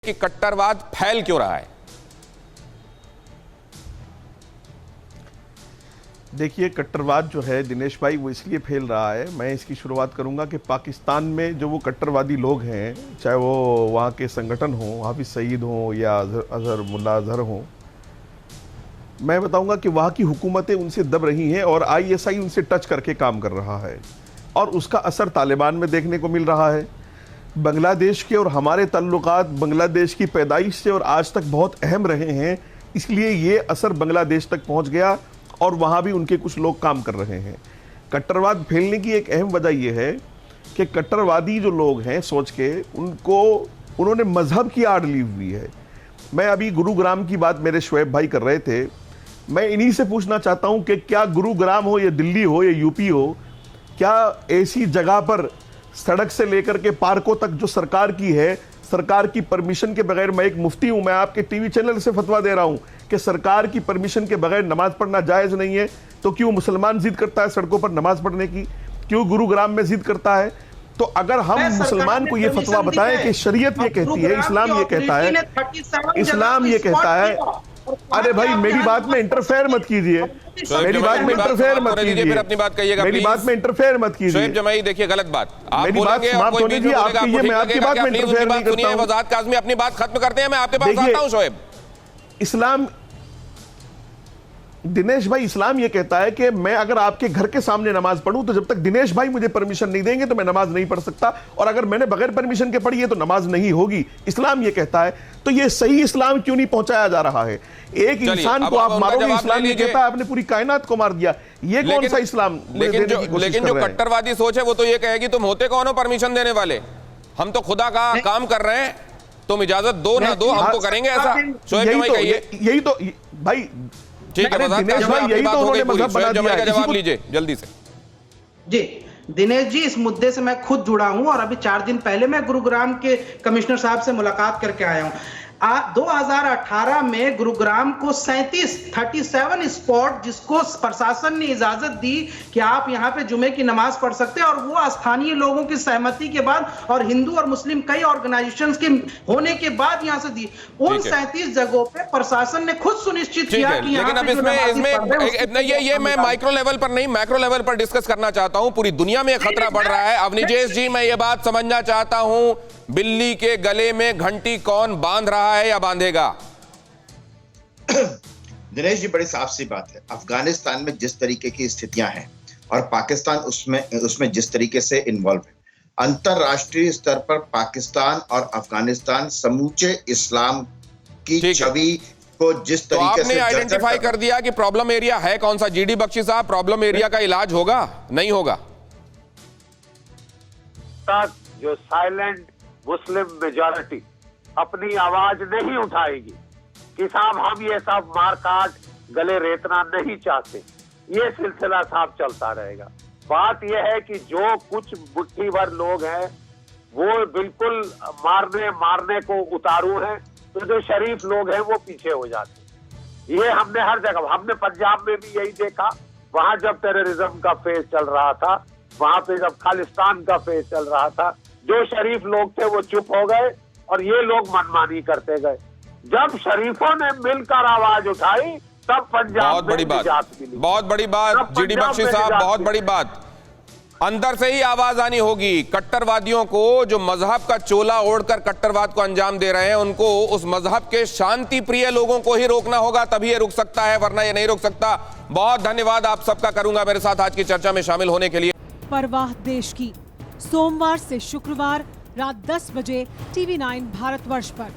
कि कट्टरवाद फैल क्यों रहा है? देखिए, कट्टरवाद जो है दिनेश भाई वो इसलिए फैल रहा है। मैं इसकी शुरुआत करूंगा कि पाकिस्तान में जो वो कट्टरवादी लोग हैं, चाहे वो वहाँ के संगठन हों, हाफिज सईद हों या अजहर मुल्ला अजहर हों, मैं बताऊंगा कि वहाँ की हुकूमतें उनसे दब रही हैं और आईएसआई उनसे टच करके काम कर रहा है और उसका असर तालिबान में देखने को मिल रहा है। बांग्लादेश के और हमारे ताल्लुकात बांग्लादेश की पैदाइश से और आज तक बहुत अहम रहे हैं, इसलिए ये असर बांग्लादेश तक पहुंच गया और वहाँ भी उनके कुछ लोग काम कर रहे हैं। कट्टरवाद फैलने की एक अहम वजह यह है कि कट्टरवादी जो लोग हैं सोच के उन्होंने मजहब की आड़ ली हुई है। मैं अभी गुरुग्राम की बात मेरे शोएब भाई कर रहे थे, मैं इन्हीं से पूछना चाहता हूं कि क्या गुरुग्राम हो या दिल्ली हो या यूपी हो, क्या ऐसी जगह पर सड़क से लेकर के पार्कों तक जो सरकार की है, सरकार की परमिशन के बगैर, मैं एक मुफ्ती हूं, मैं आपके टीवी चैनल से फतवा दे रहा हूं कि सरकार की परमिशन के बगैर नमाज पढ़ना जायज नहीं है, तो क्यों मुसलमान जिद करता है सड़कों पर नमाज पढ़ने की? क्यों गुरुग्राम में जिद करता है? तो अगर हम मुसलमान को यह फतवा बताएं कि शरीयत ये कहती है, इस्लाम ये कहता है, इस्लाम ये कहता है, अरे भाई मेरी बात में इंटरफेयर मत कीजिए, मेरी बात में इंटरफेयर मत कीजिए, फिर अपनी बात कहिएगा, मेरी बात में इंटरफेयर मत कीजिए। शोएब जमाई देखिए गलत बात, आप मेरी बात समाप्त होने दीजिए, आप कहिए, मैं आपकी बात में इंटरफेयर नहीं करता हूं। वजाहत काज़मी अपनी बात खत्म करते हैं, मैं आपके पास आता हूं। शोएब, इस्लाम, दिनेश भाई, इस्लाम यह कहता है कि मैं अगर आपके घर के सामने नमाज पढ़ूं तो जब तक दिनेश भाई मुझे परमिशन नहीं देंगे तो मैं नमाज नहीं पढ़ सकता, और अगर मैंने बगैर परमिशन के पढ़ी है तो नमाज नहीं होगी। इस्लाम यह कहता है, तो यह सही इस्लाम क्यों नहीं पहुंचाया जा रहा है? एक इंसान को आप मारोगे, इस्लाम ये कहता है आपने पूरी कायनात को मार दिया। ये कौन सा इस्लाम? लेकिन जो कट्टरवादी सोच है वो तो ये कहेगी तुम होते कौन हो परमिशन देने वाले, हम तो खुदा का काम कर रहे हैं, तुम इजाजत दो ना दो, हम तो करेंगे ऐसा। शोएब जमाई कहिए। यही तो भाई, ठीक है दिनेश भाई, यही तो उन्होंने मजहब बना दिया है। जवाब लीजिए जल्दी से। जी दिनेश जी, इस मुद्दे से मैं खुद जुड़ा हूं और अभी 4 दिन पहले मैं गुरुग्राम के कमिश्नर साहब से मुलाकात करके आया हूं। 2018 में गुरुग्राम को 37 स्पॉट जिसको प्रशासन ने इजाजत दी कि आप यहां पे जुमे की नमाज पढ़ सकते हैं, और वो स्थानीय लोगों की सहमति के बाद और हिंदू और मुस्लिम कई ऑर्गेनाइजेशंस के होने के बाद यहां से दी। उन 37 जगहों पे प्रशासन ने खुद सुनिश्चित किया कि लेकिन अब इसमें ये मैं माइक्रो लेवल पर नहीं, मैक्रो लेवल पर डिस्कस करना चाहता हूं। पूरी दुनिया में खतरा बढ़ रहा है। अवनिजेश जी, मैं ये बात समझना चाहता हूं, बिल्ली के गले में घंटी कौन बांध रहा है या बांधेगा? दिनेश जी, बड़ी साफ सी बात है, अफगानिस्तान में जिस तरीके की स्थितियां हैं और पाकिस्तान उसमें जिस तरीके से इन्वॉल्व है, अंतरराष्ट्रीय स्तर पर पाकिस्तान और अफगानिस्तान समूचे इस्लाम की छवि को जिस तरीके से आइडेंटिफाई कर दिया कि प्रॉब्लम एरिया है कौन सा। जीडी बख्शी साहब, प्रॉब्लम एरिया का इलाज होगा नहीं होगा? जो साइलेंट मुस्लिम मेजॉरिटी अपनी आवाज नहीं उठाएगी कि साहब हम ये सब मारकाट गले रेतना नहीं चाहते, ये सिलसिला साहब चलता रहेगा। बात यह है कि जो कुछ मुट्ठी भर लोग हैं वो बिल्कुल मारने को उतारू हैं, तो जो शरीफ लोग हैं वो पीछे हो जाते। ये हमने हर जगह, हमने पंजाब में भी यही देखा, वहां जब टेररिज्म का फेज चल रहा था, वहां पे जब खालिस्तान का फेज चल रहा था, जो शरीफ लोग थे वो चुप हो गए और ये लोग मनमानी करते गए। जब शरीफों ने मिलकर आवाज उठाई तब पंजाब बहुत बड़ी बात जीडी बख्शी साहब, बहुत बड़ी बात। अंदर से ही आवाज आनी होगी। कट्टरवादियों को, जो मजहब का चोला ओढ़कर कट्टरवाद को अंजाम दे रहे हैं, उनको उस मजहब के शांति प्रिय लोगों को ही रोकना होगा, तभी ये रुक सकता है, वरना ये नहीं रुक सकता। बहुत धन्यवाद आप सबका करूंगा मेरे साथ आज की चर्चा में शामिल होने के लिए। परवाह देश की, सोमवार से शुक्रवार रात 10 बजे TV9 भारतवर्ष पर।